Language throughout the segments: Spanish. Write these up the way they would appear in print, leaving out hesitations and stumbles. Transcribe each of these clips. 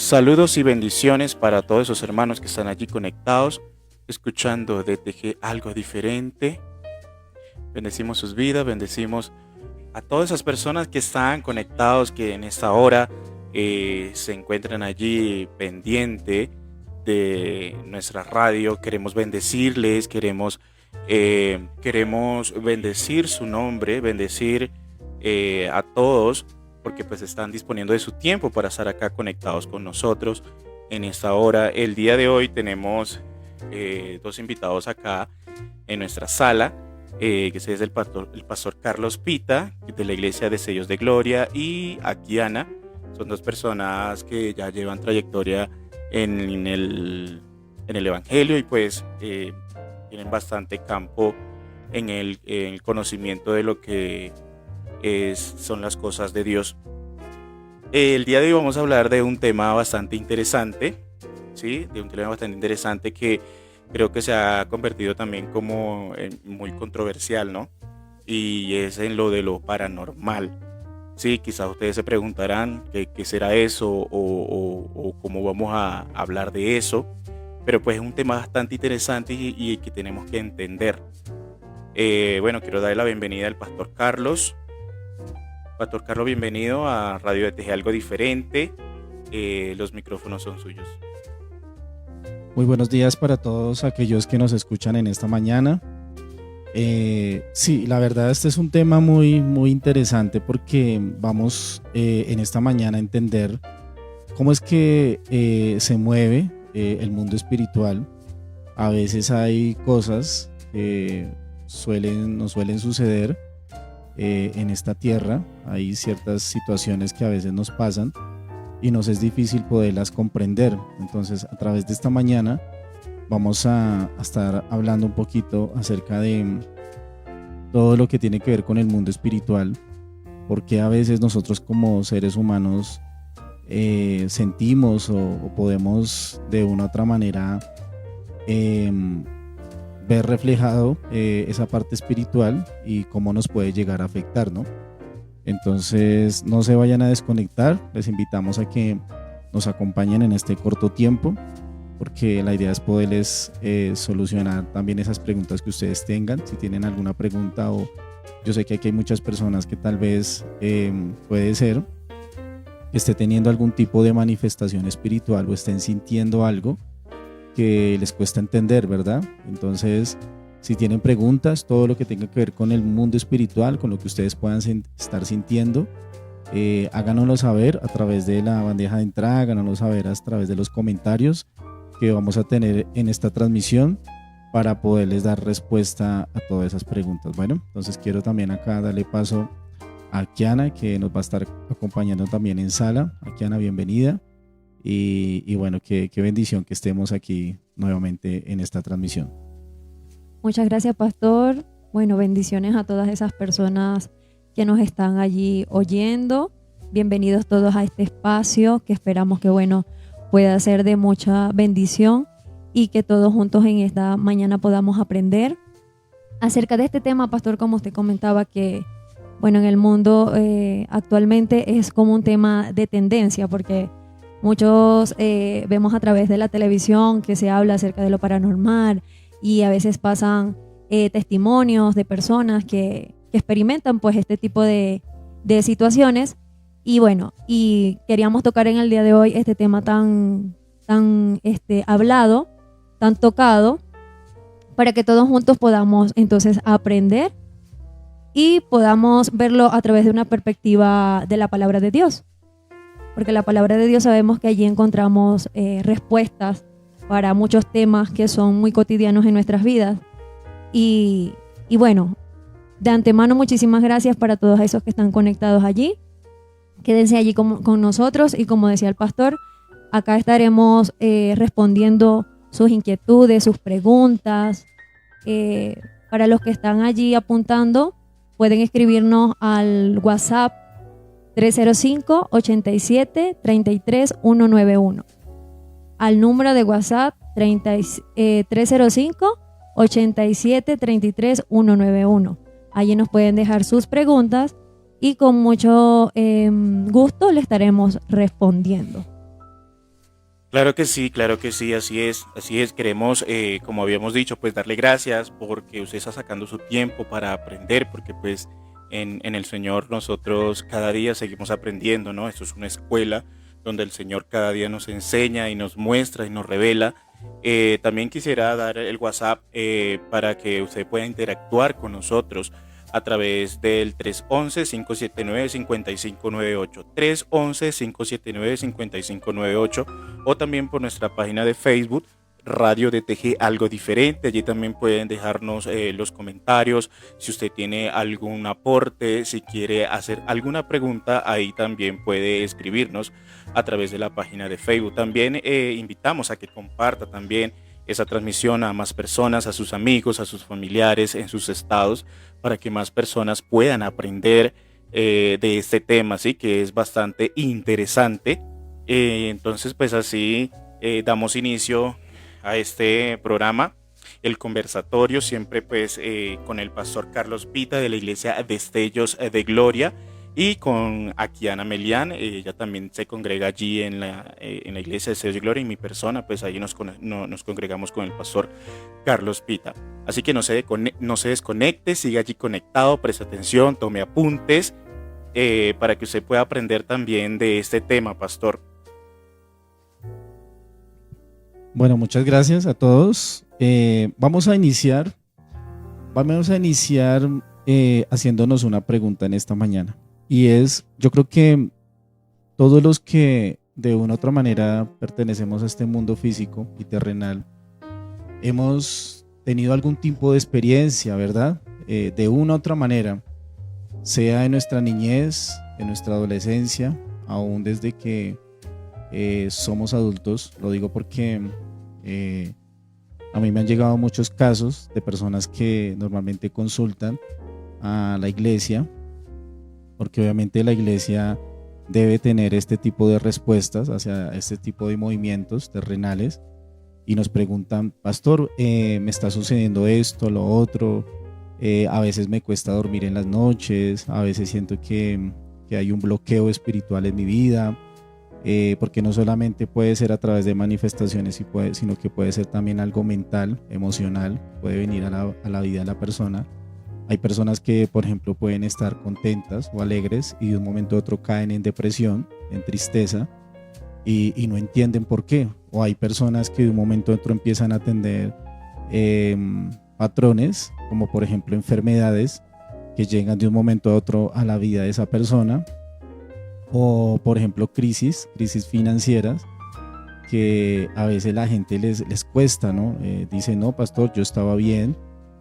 Saludos y bendiciones para todos esos hermanos que están allí conectados, escuchando DTG algo diferente. Bendecimos sus vidas, bendecimos a todas esas personas que están conectados, que en esta hora se encuentran allí pendiente de nuestra radio. Queremos bendecirles, queremos bendecir su nombre, bendecir a todos, porque pues están disponiendo de su tiempo para estar acá conectados con nosotros en esta hora. El día de hoy tenemos dos invitados acá en nuestra sala, que es el pastor Carlos Pita, de la Iglesia de Sellos de Gloria, y Akiana. Son dos personas que ya llevan trayectoria en el Evangelio y pues tienen bastante campo en el conocimiento de lo que son las cosas de Dios. El día de hoy vamos a hablar de un tema bastante interesante, ¿sí? De un tema bastante interesante que creo que se ha convertido también como muy controversial, ¿no? Y es en lo de lo paranormal. Sí, quizás ustedes se preguntarán qué será eso o cómo vamos a hablar de eso, pero pues es un tema bastante interesante y que tenemos que entender. Bueno, quiero darle la bienvenida al Pastor Carlos. Pastor Carlos, bienvenido a Radio DTG Algo Diferente. Los micrófonos son suyos. Muy buenos días para todos aquellos que nos escuchan en esta mañana. Sí, la verdad este es un tema muy, muy interesante porque vamos en esta mañana a entender cómo es que se mueve el mundo espiritual. A veces hay cosas que nos suelen suceder en esta tierra. Hay ciertas situaciones que a veces nos pasan y nos es difícil poderlas comprender. Entonces, a través de esta mañana vamos a estar hablando un poquito acerca de todo lo que tiene que ver con el mundo espiritual, porque a veces nosotros como seres humanos sentimos o podemos de una u otra manera ver reflejado esa parte espiritual y cómo nos puede llegar a afectar, ¿no? Entonces no se vayan a desconectar, les invitamos a que nos acompañen en este corto tiempo, porque la idea es poderles solucionar también esas preguntas que ustedes tengan. Si tienen alguna pregunta, o yo sé que aquí hay muchas personas que tal vez puede ser que esté teniendo algún tipo de manifestación espiritual o estén sintiendo algo que les cuesta entender, ¿verdad? Entonces, si tienen preguntas, todo lo que tenga que ver con el mundo espiritual, con lo que ustedes puedan estar sintiendo, háganoslo saber a través de la bandeja de entrada, háganoslo saber a través de los comentarios que vamos a tener en esta transmisión para poderles dar respuesta a todas esas preguntas. Bueno, entonces quiero también acá darle paso a Akiana, que nos va a estar acompañando también en sala. Akiana, bienvenida. Y bueno, qué bendición que estemos aquí nuevamente en esta transmisión. Muchas gracias, Pastor. Bueno, bendiciones a todas esas personas que nos están allí oyendo. Bienvenidos todos a este espacio que esperamos que, bueno, pueda ser de mucha bendición y que todos juntos en esta mañana podamos aprender acerca de este tema, Pastor, como usted comentaba, que, bueno, en el mundo actualmente es como un tema de tendencia, porque muchos vemos a través de la televisión que se habla acerca de lo paranormal y a veces pasan testimonios de personas que experimentan pues este tipo de situaciones. Y bueno, y queríamos tocar en el día de hoy este tema tan hablado, tan tocado, para que todos juntos podamos entonces aprender y podamos verlo a través de una perspectiva de la palabra de Dios. Porque la palabra de Dios sabemos que allí encontramos respuestas para muchos temas que son muy cotidianos en nuestras vidas. Y bueno, de antemano muchísimas gracias para todos esos que están conectados allí. Quédense allí con nosotros y, como decía el pastor, acá estaremos respondiendo sus inquietudes, sus preguntas. Para los que están allí apuntando, pueden escribirnos al WhatsApp 305-87-33-191. Al número de WhatsApp 305-87-33-191. Allí nos pueden dejar sus preguntas y con mucho gusto le estaremos respondiendo. Claro que sí, así es, así es. Queremos, como habíamos dicho, pues darle gracias porque usted está sacando su tiempo para aprender, porque pues en el Señor nosotros cada día seguimos aprendiendo, ¿no? Esto es una escuela donde el Señor cada día nos enseña y nos muestra y nos revela. También quisiera dar el WhatsApp para que usted pueda interactuar con nosotros a través del 311-579-5598, 311-579-5598 o también por nuestra página de Facebook, Radio DTG Algo Diferente. Allí también pueden dejarnos los comentarios, si usted tiene algún aporte, si quiere hacer alguna pregunta, ahí también puede escribirnos a través de la página de Facebook. También invitamos a que comparta también esa transmisión a más personas, a sus amigos, a sus familiares, en sus estados, para que más personas puedan aprender de este tema, ¿sí? Que es bastante interesante. Entonces, pues así damos inicio a este programa, el conversatorio, siempre pues con el pastor Carlos Pita de la iglesia Destellos de Gloria y con Akiana Melián. Ella también se congrega allí en la iglesia Destellos de Gloria, y mi persona, pues ahí nos congregamos con el pastor Carlos Pita. Así que no se desconecte, siga allí conectado, preste atención, tome apuntes para que usted pueda aprender también de este tema, pastor. Bueno, muchas gracias a todos. Vamos a iniciar haciéndonos una pregunta en esta mañana. Y es, yo creo que todos los que de una u otra manera pertenecemos a este mundo físico y terrenal, hemos tenido algún tipo de experiencia, ¿verdad? De una u otra manera, sea en nuestra niñez, en nuestra adolescencia, aún desde que somos adultos. Lo digo porque a mí me han llegado muchos casos de personas que normalmente consultan a la iglesia, porque obviamente la iglesia debe tener este tipo de respuestas hacia este tipo de movimientos terrenales, y nos preguntan: pastor, me está sucediendo esto, lo otro, a veces me cuesta dormir en las noches, a veces siento que hay un bloqueo espiritual en mi vida, porque no solamente puede ser a través de manifestaciones, sino que puede ser también algo mental, emocional, puede venir a la vida de la persona. Hay personas que, por ejemplo, pueden estar contentas o alegres y de un momento a otro caen en depresión, en tristeza, y no entienden por qué. O hay personas que de un momento a otro empiezan a tener patrones, como por ejemplo enfermedades que llegan de un momento a otro a la vida de esa persona, o por ejemplo crisis financieras que a veces la gente les cuesta, ¿no? Dice: no, pastor, yo estaba bien,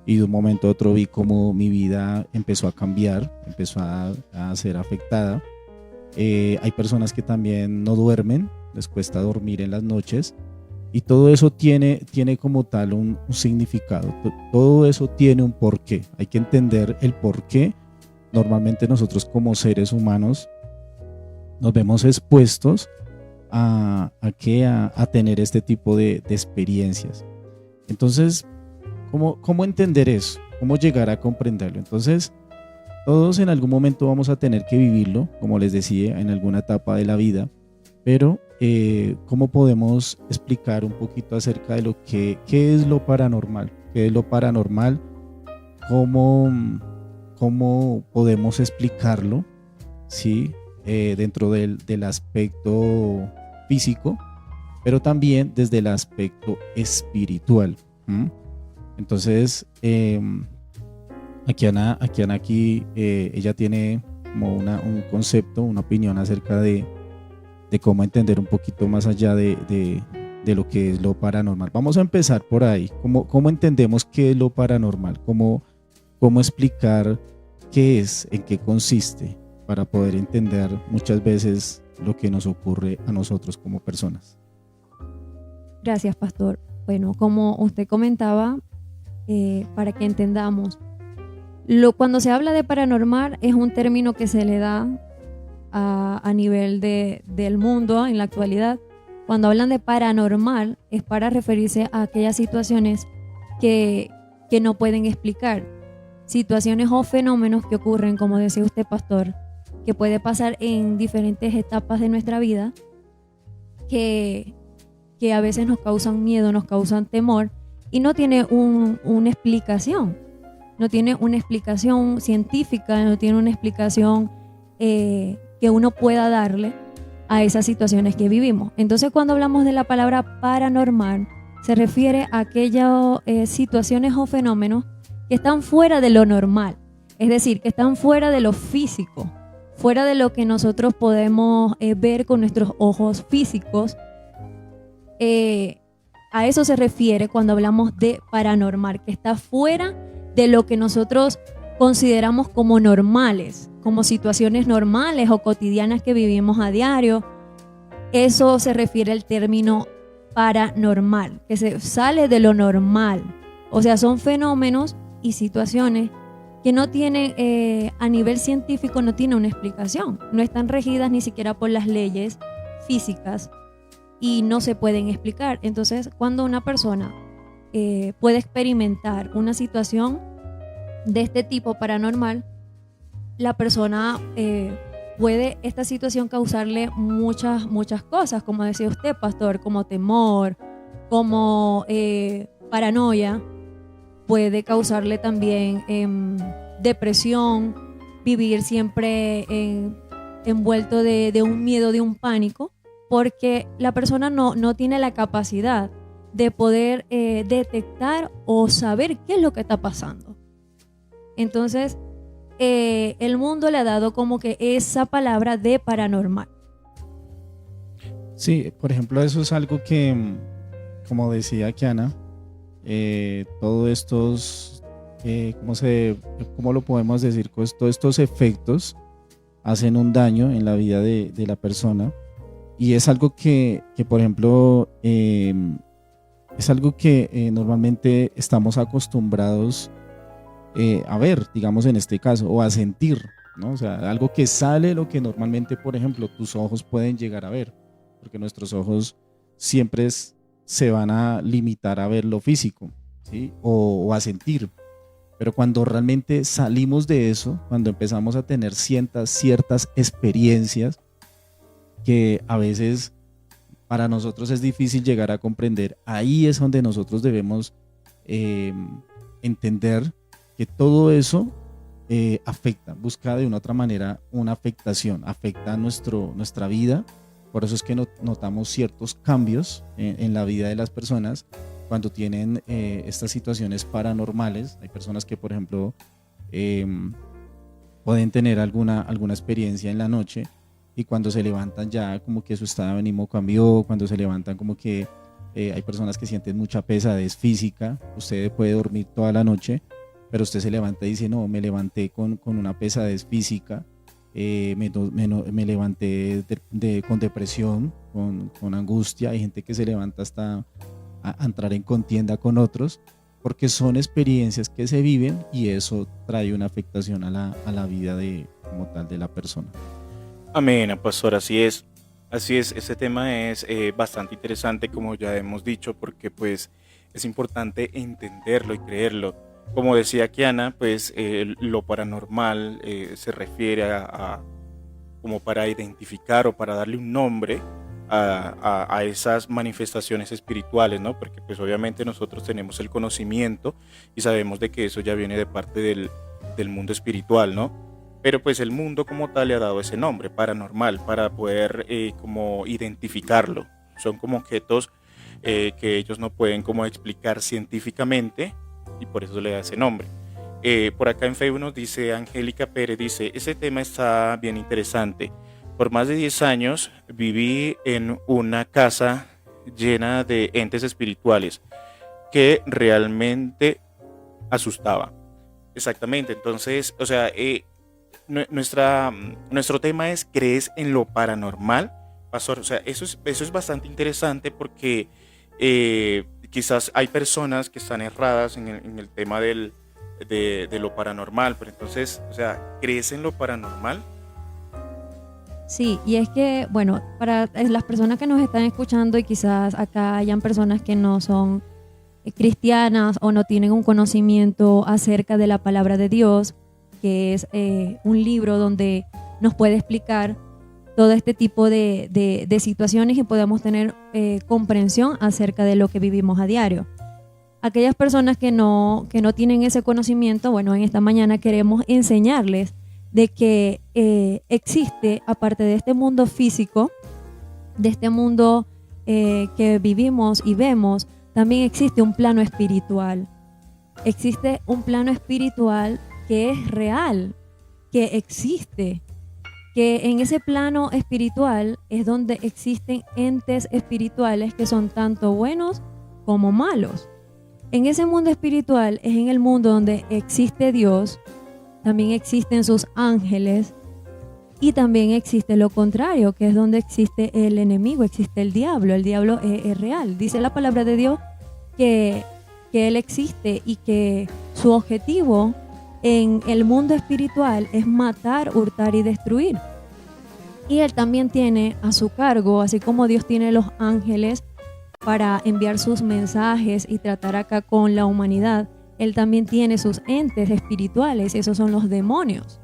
y de un momento a otro vi como mi vida empezó a cambiar, empezó a ser afectada. Hay personas que también no duermen, les cuesta dormir en las noches, y todo eso tiene como tal un significado. Todo eso tiene un porqué. Hay que entender el porqué. Normalmente nosotros como seres humanos nos vemos expuestos a tener este tipo de experiencias. Entonces, ¿cómo entender eso? ¿Cómo llegar a comprenderlo? Entonces, todos en algún momento vamos a tener que vivirlo, como les decía, en alguna etapa de la vida, pero ¿cómo podemos explicar un poquito acerca de qué es lo paranormal? ¿Qué es lo paranormal? ¿Cómo podemos explicarlo? ¿Sí? Dentro del aspecto físico, pero también desde el aspecto espiritual. Entonces, Akiana aquí, ella tiene como un concepto, una opinión acerca de cómo entender un poquito más allá de lo que es lo paranormal. Vamos a empezar por ahí. ¿Cómo entendemos qué es lo paranormal? ¿Cómo explicar qué es, en qué consiste, para poder entender muchas veces lo que nos ocurre a nosotros como personas? Gracias, pastor. Bueno, como usted comentaba, para que entendamos, cuando se habla de paranormal es un término que se le da a nivel del mundo en la actualidad. Cuando hablan de paranormal es para referirse a aquellas situaciones que no pueden explicar, situaciones o fenómenos que ocurren, como decía usted, pastor, que puede pasar en diferentes etapas de nuestra vida, que que a veces nos causan miedo, nos causan temor y no tiene una explicación. No tiene una explicación científica, no tiene una explicación que uno pueda darle a esas situaciones que vivimos. Entonces, cuando hablamos de la palabra paranormal, se refiere a aquellas situaciones o fenómenos que están fuera de lo normal, es decir, que están fuera de lo físico, fuera de lo que nosotros podemos ver con nuestros ojos físicos. A eso se refiere cuando hablamos de paranormal, que está fuera de lo que nosotros consideramos como normales, como situaciones normales o cotidianas que vivimos a diario. Eso se refiere al término paranormal, que se sale de lo normal. O sea, son fenómenos y situaciones que no tienen, a nivel científico, no tienen una explicación. No están regidas ni siquiera por las leyes físicas y no se pueden explicar. Entonces, cuando una persona puede experimentar una situación de este tipo paranormal, la persona puede esta situación causarle muchas cosas, como decía usted, pastor, como temor, como paranoia, puede causarle también depresión, vivir siempre envuelto de un miedo, de un pánico, porque la persona no tiene la capacidad de poder detectar o saber qué es lo que está pasando. Entonces, el mundo le ha dado como que esa palabra de paranormal. Sí, por ejemplo, eso es algo que, como decía Kiana, todos estos, ¿cómo lo podemos decir? Pues todos estos efectos hacen un daño en la vida de la persona, y es algo que por ejemplo, es algo que normalmente estamos acostumbrados a ver, digamos en este caso, o a sentir, ¿no? O sea, algo que sale de lo que normalmente, por ejemplo, tus ojos pueden llegar a ver, porque nuestros ojos siempre se van a limitar a ver lo físico, ¿sí? O a sentir. Pero cuando realmente salimos de eso, cuando empezamos a tener ciertas experiencias que a veces para nosotros es difícil llegar a comprender, ahí es donde nosotros debemos entender que todo eso afecta, busca de una u otra manera una afectación, afecta a nuestra vida. Por eso es que notamos ciertos cambios en la vida de las personas cuando tienen estas situaciones paranormales. Hay personas que, por ejemplo, pueden tener alguna experiencia en la noche, y cuando se levantan ya como que su estado de ánimo cambió. Cuando se levantan como que hay personas que sienten mucha pesadez física. Usted puede dormir toda la noche, pero usted se levanta y dice, no, me levanté con una pesadez física, me levanté con depresión, con angustia. Hay gente que se levanta hasta a entrar en contienda con otros, porque son experiencias que se viven, y eso trae una afectación a la vida como tal de la persona. Amén, pastor, así es. Así es, este tema es bastante interesante, como ya hemos dicho, porque pues es importante entenderlo y creerlo. Como decía Kiana, pues lo paranormal se refiere a como para identificar o para darle un nombre a esas manifestaciones espirituales, ¿no? Porque pues obviamente nosotros tenemos el conocimiento y sabemos de que eso ya viene de parte del mundo espiritual, ¿no? Pero pues el mundo como tal le ha dado ese nombre, paranormal, para poder como identificarlo. Son como objetos que ellos no pueden como explicar científicamente, y por eso le da ese nombre. Por acá en Facebook nos dice Angélica Pérez, dice, ese tema está bien interesante. Por más de 10 años viví en una casa llena de entes espirituales que realmente asustaba. Exactamente, entonces, o sea, nuestro tema es, ¿crees en lo paranormal, pastor? O sea, eso es bastante interesante, porque quizás hay personas que están erradas en el tema de lo paranormal, pero entonces, o sea, ¿crees en lo paranormal? Sí, y es que, bueno, para las personas que nos están escuchando, y quizás acá hayan personas que no son cristianas o no tienen un conocimiento acerca de la palabra de Dios, que es un libro donde nos puede explicar todo este tipo de situaciones y podamos tener comprensión acerca de lo que vivimos a diario. Aquellas personas que no tienen ese conocimiento, bueno, en esta mañana queremos enseñarles de que existe, aparte de este mundo físico, de este mundo que vivimos y vemos, también existe un plano espiritual. Existe un plano espiritual que es real, que existe, que en ese plano espiritual es donde existen entes espirituales que son tanto buenos como malos. En ese mundo espiritual es en el mundo donde existe Dios, también existen sus ángeles y también existe lo contrario, que es donde existe el enemigo, existe el diablo. El diablo es real. Dice la palabra de Dios que él existe y que su objetivo en el mundo espiritual es matar, hurtar y destruir. Y él también tiene a su cargo, así como Dios tiene los ángeles para enviar sus mensajes y tratar acá con la humanidad, él también tiene sus entes espirituales, y esos son los demonios.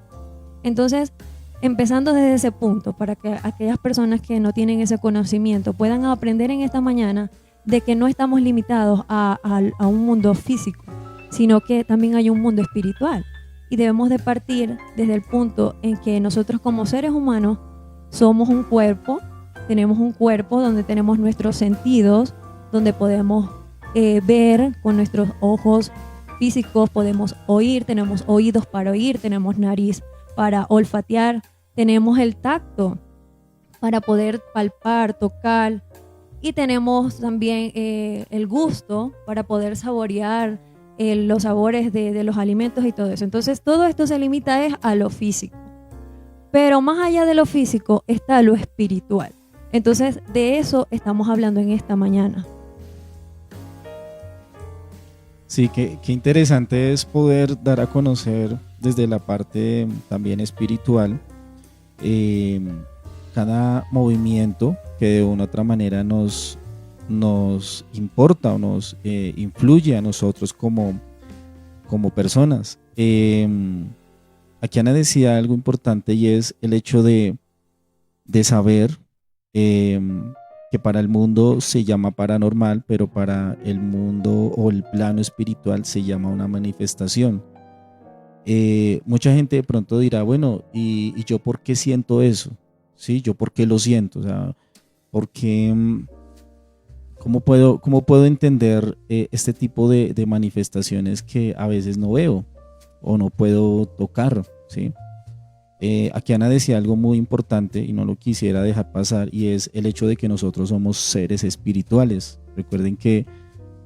Entonces, empezando desde ese punto, para que aquellas personas que no tienen ese conocimiento puedan aprender en esta mañana de que no estamos limitados a un mundo físico, sino que también hay un mundo espiritual. Y debemos de partir desde el punto en que nosotros como seres humanos somos un cuerpo, tenemos un cuerpo donde tenemos nuestros sentidos, donde podemos ver con nuestros ojos físicos, podemos oír, tenemos oídos para oír, tenemos nariz para olfatear, tenemos el tacto para poder palpar, tocar, y tenemos también el gusto para poder saborear los sabores de los alimentos y todo eso. Entonces todo esto se limita a lo físico, pero más allá de lo físico está lo espiritual. Entonces de eso estamos hablando en esta mañana. Sí, qué interesante es poder dar a conocer desde la parte también espiritual cada movimiento que de una u otra manera nos importa o nos influye a nosotros como personas. Aquí Ana decía algo importante, y es el hecho de saber que para el mundo se llama paranormal, pero para el mundo o el plano espiritual se llama una manifestación. Mucha gente de pronto dirá, bueno, ¿y yo por qué siento eso? ¿Sí? ¿Yo por qué lo siento? O sea, ¿por qué? ¿Cómo puedo entender este tipo de manifestaciones que a veces no veo o no puedo tocar? ¿Sí? Aquí Ana decía algo muy importante y no lo quisiera dejar pasar, y es el hecho de que nosotros somos seres espirituales. Recuerden que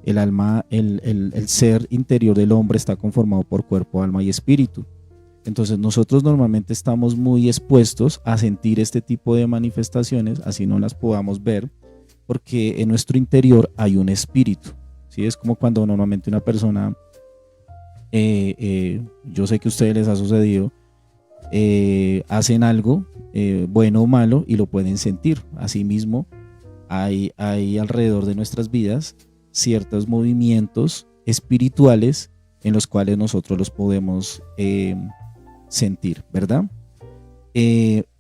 el alma, el ser interior del hombre está conformado por cuerpo, alma y espíritu. Entonces nosotros normalmente estamos muy expuestos a sentir este tipo de manifestaciones, así no las podamos ver, porque en nuestro interior hay un espíritu, ¿sí? Es como cuando normalmente una persona, yo sé que a ustedes les ha sucedido, hacen algo bueno o malo y lo pueden sentir. Asimismo, hay alrededor de nuestras vidas ciertos movimientos espirituales en los cuales nosotros los podemos sentir, ¿verdad?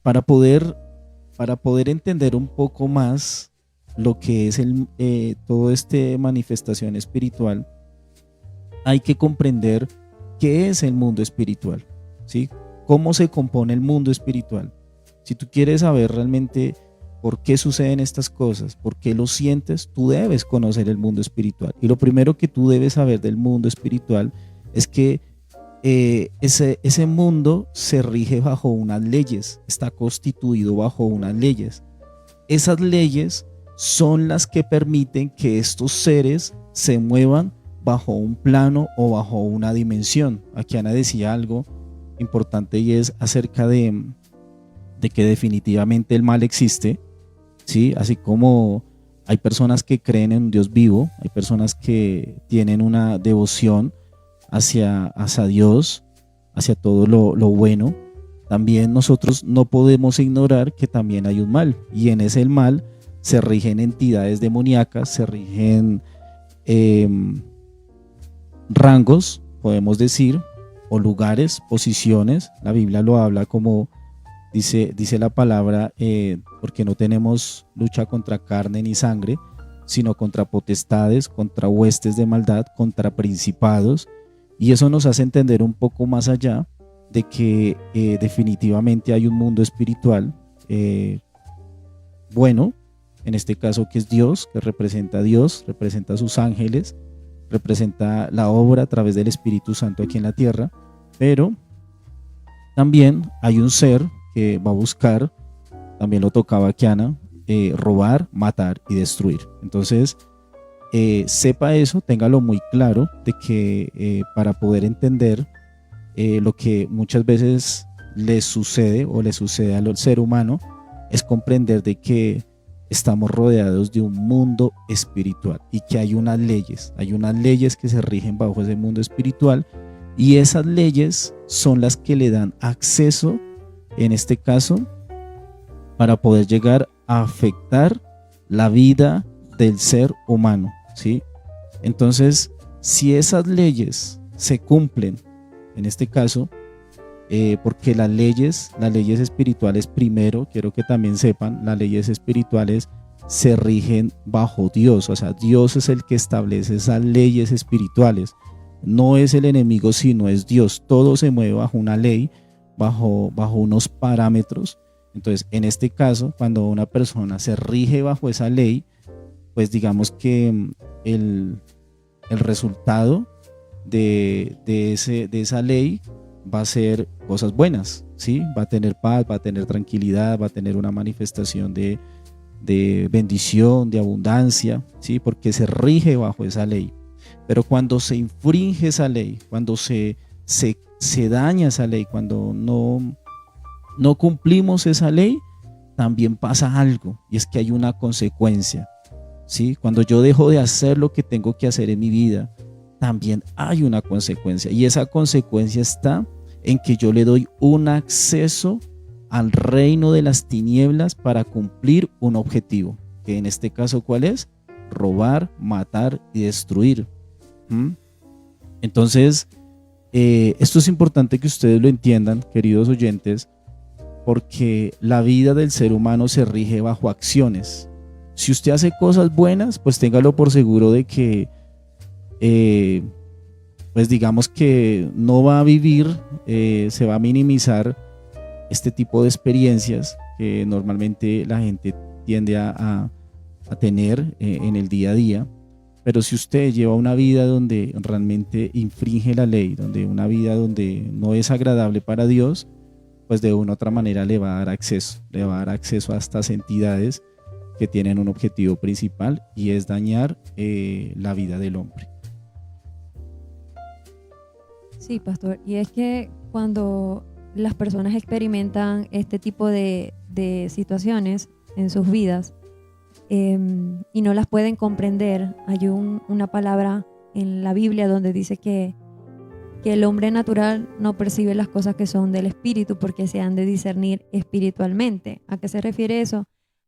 Para poder entender un poco más lo que es todo este manifestación espiritual, hay que comprender qué es el mundo espiritual, ¿sí? ¿Cómo se compone el mundo espiritual? Si tú quieres saber realmente por qué suceden estas cosas, por qué lo sientes, tú debes conocer el mundo espiritual. Y lo primero que tú debes saber del mundo espiritual es que ese mundo se rige bajo unas leyes, está constituido bajo unas leyes. Esas leyes son las que permiten que estos seres se muevan bajo un plano o bajo una dimensión. Aquí Ana decía algo importante, y es acerca de que definitivamente el mal existe, ¿sí? Así como hay personas que creen en un Dios vivo, hay personas que tienen una devoción hacia Dios, hacia todo lo bueno, también nosotros no podemos ignorar que también hay un mal, y en ese mal se rigen entidades demoníacas, se rigen rangos, podemos decir, o lugares, posiciones. La Biblia lo habla como Dice la palabra, porque no tenemos lucha contra carne ni sangre, sino contra potestades, contra huestes de maldad, contra principados. Y eso nos hace entender un poco más allá de que definitivamente hay un mundo espiritual bueno, en este caso que es Dios, que representa a Dios, representa a sus ángeles, representa la obra a través del Espíritu Santo aquí en la tierra, pero también hay un ser que va a buscar, también lo tocaba Kiana, robar, matar y destruir. Entonces, sepa eso, téngalo muy claro, de que para poder entender lo que muchas veces le sucede o le sucede al ser humano, es comprender de que estamos rodeados de un mundo espiritual y que hay unas leyes que se rigen bajo ese mundo espiritual, y esas leyes son las que le dan acceso, en este caso, para poder llegar a afectar la vida del ser humano, ¿sí? Entonces, si esas leyes se cumplen, en este caso, porque las leyes espirituales, primero, quiero que también sepan, las leyes espirituales se rigen bajo Dios, o sea, Dios es el que establece esas leyes espirituales, no es el enemigo, sino es Dios. Todo se mueve bajo una ley, bajo unos parámetros. Entonces, en este caso, cuando una persona se rige bajo esa ley, pues digamos que el resultado de esa ley va a ser cosas buenas, ¿sí? Va a tener paz, va a tener tranquilidad, va a tener una manifestación de bendición, de abundancia, ¿sí? Porque se rige bajo esa ley. Pero cuando se infringe esa ley, cuando se daña esa ley, cuando no cumplimos esa ley, también pasa algo, y es que hay una consecuencia, ¿sí? Cuando yo dejo de hacer lo que tengo que hacer en mi vida, también hay una consecuencia, y esa consecuencia está en que yo le doy un acceso al reino de las tinieblas para cumplir un objetivo, que en este caso, ¿cuál es? Robar, matar y destruir. Entonces, esto es importante que ustedes lo entiendan, queridos oyentes, porque la vida del ser humano se rige bajo acciones. Si usted hace cosas buenas, pues téngalo por seguro de que pues digamos que no va a vivir, se va a minimizar este tipo de experiencias que normalmente la gente tiende a tener en el día a día. Pero si usted lleva una vida donde realmente infringe la ley, donde una vida donde no es agradable para Dios, pues de una u otra manera le va a dar acceso a estas entidades que tienen un objetivo principal, y es dañar la vida del hombre. Sí, pastor. Y es que cuando las personas experimentan este tipo de situaciones en sus vidas y no las pueden comprender, hay una palabra en la Biblia donde dice que el hombre natural no percibe las cosas que son del espíritu porque se han de discernir espiritualmente. ¿A qué se refiere eso?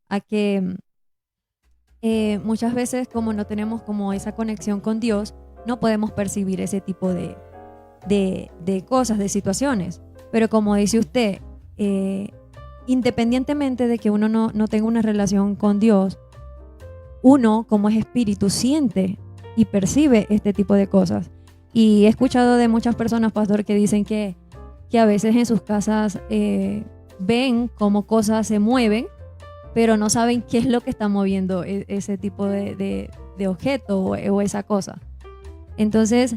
A que muchas veces, como no tenemos como esa conexión con Dios, no podemos percibir ese tipo de cosas, de situaciones. Pero como dice usted, independientemente de que uno no tenga una relación con Dios, uno como es espíritu siente y percibe este tipo de cosas. Y he escuchado de muchas personas, pastor, que dicen que a veces en sus casas ven cómo cosas se mueven, pero no saben qué es lo que está moviendo ese tipo de objeto o esa cosa. Entonces,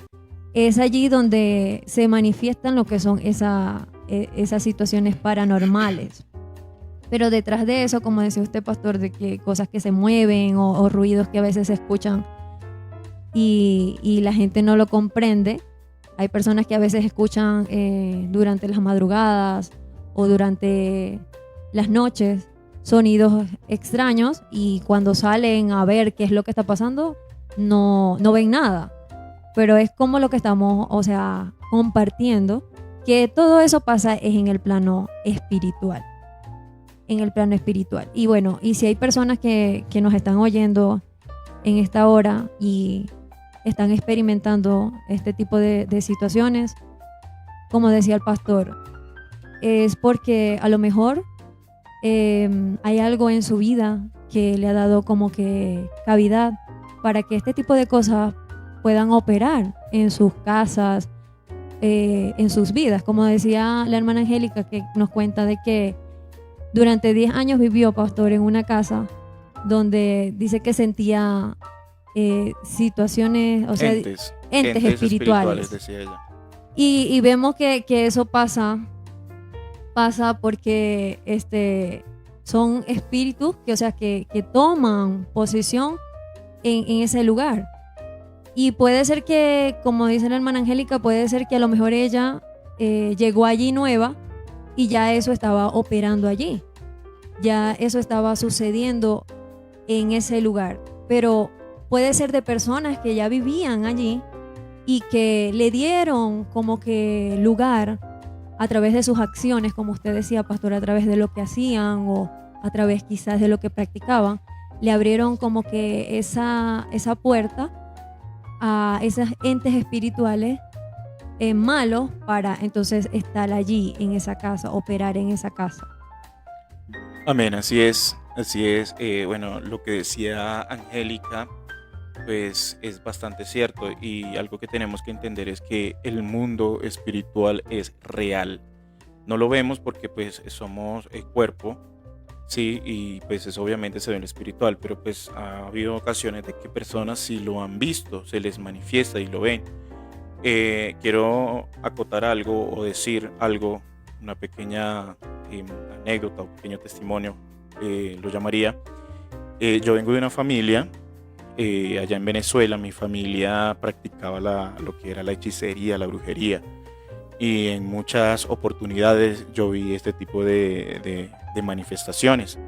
es allí donde se manifiestan lo que son esas situaciones paranormales. Pero detrás de eso, como decía usted, pastor, de que cosas que se mueven o ruidos que a veces se escuchan y la gente no lo comprende. Hay personas que a veces escuchan durante las madrugadas o durante las noches sonidos extraños, y cuando salen a ver qué es lo que está pasando, no ven nada. Pero es como lo que estamos, compartiendo, que todo eso pasa es en el plano espiritual. En el plano espiritual. Y bueno, y si hay personas que nos están oyendo en esta hora y están experimentando este tipo de situaciones, como decía el pastor, es porque a lo mejor hay algo en su vida que le ha dado como que cavidad para que este tipo de cosas puedan operar en sus casas, en sus vidas. Como decía la hermana Angélica, que nos cuenta de que durante 10 años vivió, pastor, en una casa donde dice que sentía situaciones, o sea, entes espirituales, decía ella. Y vemos que eso pasa porque son espíritus que, o sea, que toman posesión en ese lugar. Y puede ser que, como dice la hermana Angélica, puede ser que a lo mejor ella llegó allí nueva y ya eso estaba operando allí. Ya eso estaba sucediendo en ese lugar. Pero puede ser de personas que ya vivían allí y que le dieron como que lugar a través de sus acciones, como usted decía, pastor, a través de lo que hacían o a través quizás de lo que practicaban, le abrieron como que esa puerta a esos entes espirituales malos para entonces estar allí en esa casa, operar en esa casa. Amén, así es, así es. Bueno, lo que decía Angélica, pues es bastante cierto, y algo que tenemos que entender es que el mundo espiritual es real. No lo vemos porque pues somos el cuerpo, sí, y pues eso obviamente se ve en lo espiritual, pero pues ha habido ocasiones de que personas sí lo han visto, se les manifiesta y lo ven. Quiero acotar algo o decir algo, una pequeña anécdota o pequeño testimonio, lo llamaría. Yo vengo de una familia, allá en Venezuela. Mi familia practicaba lo que era la hechicería, la brujería, y en muchas oportunidades yo vi este tipo de manifestaciones.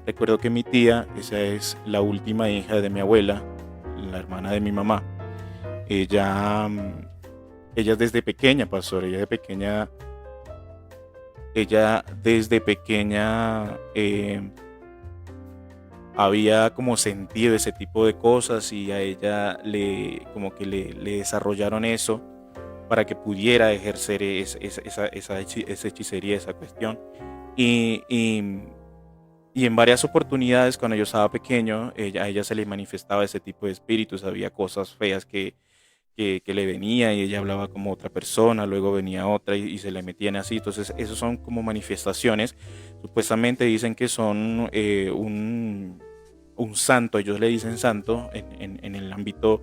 Recuerdo que mi tía, esa es la última hija de mi abuela, la hermana de mi mamá, ella desde pequeña, pastor, ella desde pequeña había como sentido ese tipo de cosas, y a ella como que le desarrollaron eso para que pudiera ejercer esa hechicería, esa cuestión. Y en varias oportunidades, cuando yo estaba pequeño, a ella se le manifestaba ese tipo de espíritus. Había cosas feas que le venía, y ella hablaba como otra persona, luego venía otra y se le metían así. Entonces, esos son como manifestaciones. Supuestamente dicen que son un santo, ellos le dicen santo en el ámbito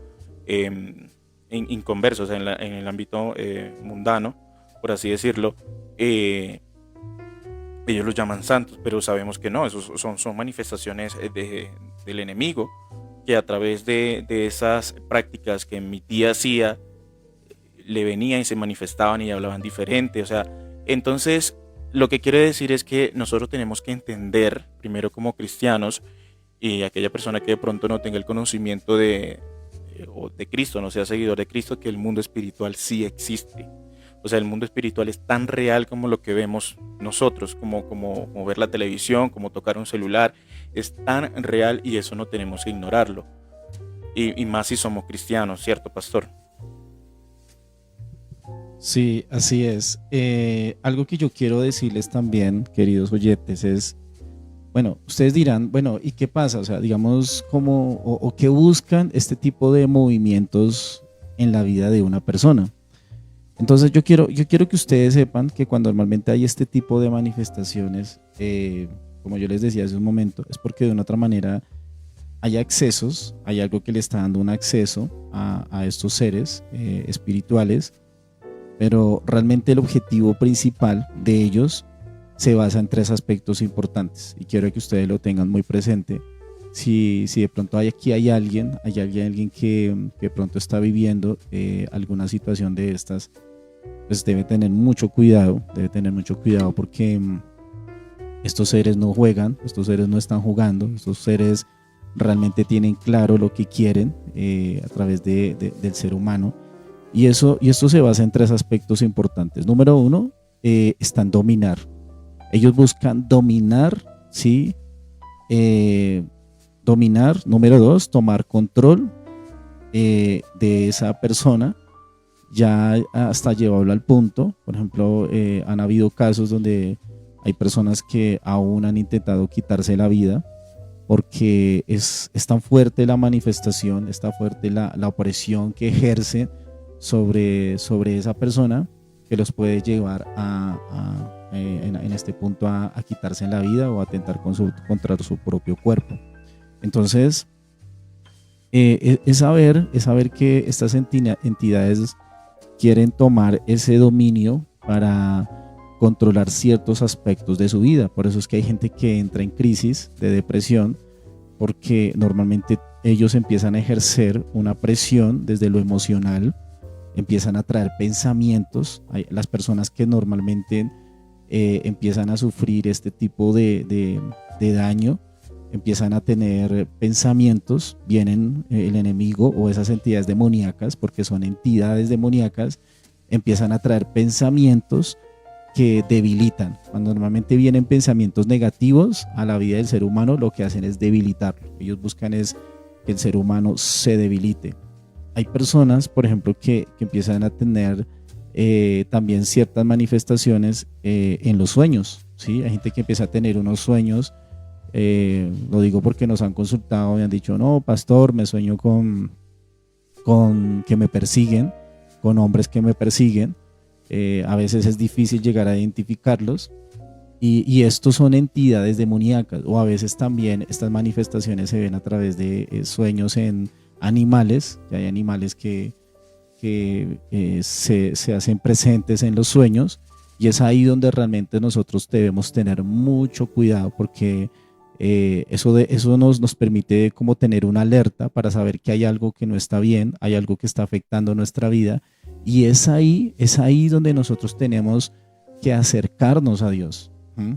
inconverso, o sea, en el ámbito mundano, por así decirlo. Ellos los llaman santos, pero sabemos que no, esos son manifestaciones del enemigo, que a través de esas prácticas que mi tía hacía, le venían y se manifestaban y hablaban diferente. O sea, entonces lo que quiero decir es que nosotros tenemos que entender, primero como cristianos, y aquella persona que de pronto no tenga el conocimiento de Cristo, no sea seguidor de Cristo, que el mundo espiritual sí existe. O sea, el mundo espiritual es tan real como lo que vemos nosotros, como ver la televisión, como tocar un celular. Es tan real, y eso no tenemos que ignorarlo. Y más si somos cristianos, ¿cierto, pastor? Sí, así es. Algo que yo quiero decirles también, queridos oyentes, es, bueno, ustedes dirán, bueno, ¿y qué pasa? O sea, digamos, o qué buscan este tipo de movimientos en la vida de una persona. Entonces yo quiero que ustedes sepan que cuando normalmente hay este tipo de manifestaciones, como yo les decía hace un momento, es porque de una otra manera hay accesos, hay algo que le está dando un acceso a estos seres espirituales, pero realmente el objetivo principal de ellos se basa en 3 aspectos importantes, y quiero que ustedes lo tengan muy presente. Si de pronto hay alguien que de pronto está viviendo alguna situación de estas, pues debe tener mucho cuidado, porque estos seres no juegan, estos seres no están jugando, estos seres realmente tienen claro lo que quieren a través del ser humano, y esto se basa en 3 aspectos importantes. Número 1, están dominar. Ellos buscan dominar, ¿sí? Dominar. Número 2, tomar control de esa persona, ya hasta llevarlo al punto. Por ejemplo, han habido casos donde hay personas que aún han intentado quitarse la vida porque es tan fuerte la manifestación, es tan fuerte la opresión que ejerce sobre esa persona, que los puede llevar en este punto a quitarse la vida o a atentar contra su propio cuerpo. Entonces, es saber que estas entidades quieren tomar ese dominio para controlar ciertos aspectos de su vida. Por eso es que hay gente que entra en crisis de depresión, porque normalmente ellos empiezan a ejercer una presión desde lo emocional, empiezan a traer pensamientos. Las personas que normalmente empiezan a sufrir este tipo de daño, empiezan a tener pensamientos, vienen el enemigo o esas entidades demoníacas, porque son entidades demoníacas, empiezan a traer pensamientos que debilitan. Cuando normalmente vienen pensamientos negativos a la vida del ser humano, lo que hacen es debilitarlo. Ellos buscan es que el ser humano se debilite. Hay personas, por ejemplo, que empiezan a tener también ciertas manifestaciones en los sueños, ¿sí? Hay gente que empieza a tener unos sueños, lo digo porque nos han consultado y han dicho, no, pastor, me sueño con que me persiguen, con hombres que me persiguen. A veces es difícil llegar a identificarlos, y estos son entidades demoníacas, o a veces también estas manifestaciones se ven a través de sueños en animales, que hay animales que se hacen presentes en los sueños, y es ahí donde realmente nosotros debemos tener mucho cuidado, porque eso nos permite como tener una alerta para saber que hay algo que no está bien, hay algo que está afectando nuestra vida, y es ahí donde nosotros tenemos que acercarnos a Dios.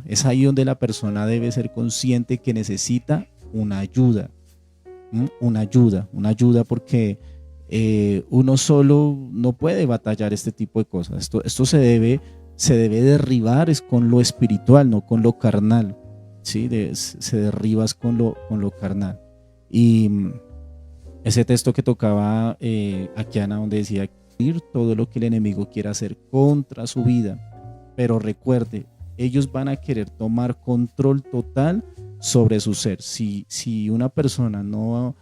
Es ahí donde la persona debe ser consciente que necesita una ayuda, una ayuda, porque uno solo no puede batallar este tipo de cosas. Esto se debe derribar es con lo espiritual, no con lo carnal. ¿Sí? Se derribas con lo carnal. Y ese texto que tocaba aquí Ana, donde decía todo lo que el enemigo quiera hacer contra su vida, pero recuerde, ellos van a querer tomar control total sobre su ser. Si una persona no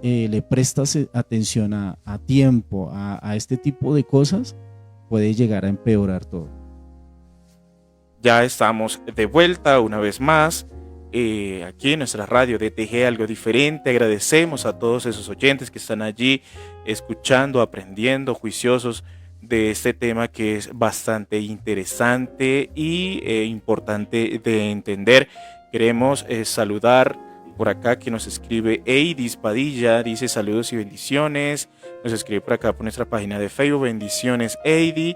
le presta atención a tiempo a este tipo de cosas, puede llegar a empeorar todo. Ya estamos de vuelta una vez más aquí en nuestra radio DTG Algo Diferente. Agradecemos a todos esos oyentes que están allí escuchando, aprendiendo, juiciosos de este tema que es bastante interesante y importante de entender. Queremos saludar por acá que nos escribe Eidis Padilla, dice saludos y bendiciones. Nos escribe por acá por nuestra página de Facebook, bendiciones Eidi,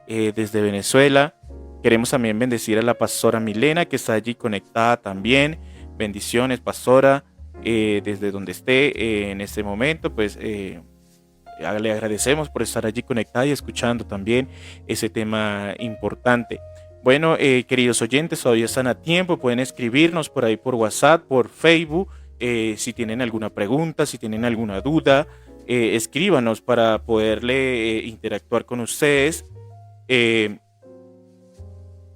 desde Venezuela. Queremos también bendecir a la pastora Milena, que está allí conectada también. Bendiciones, pastora, desde donde esté en este momento, pues le agradecemos por estar allí conectada y escuchando también ese tema importante. Bueno, queridos oyentes, todavía están a tiempo, pueden escribirnos por ahí por WhatsApp, por Facebook, si tienen alguna pregunta, si tienen alguna duda, escríbanos para poderle interactuar con ustedes.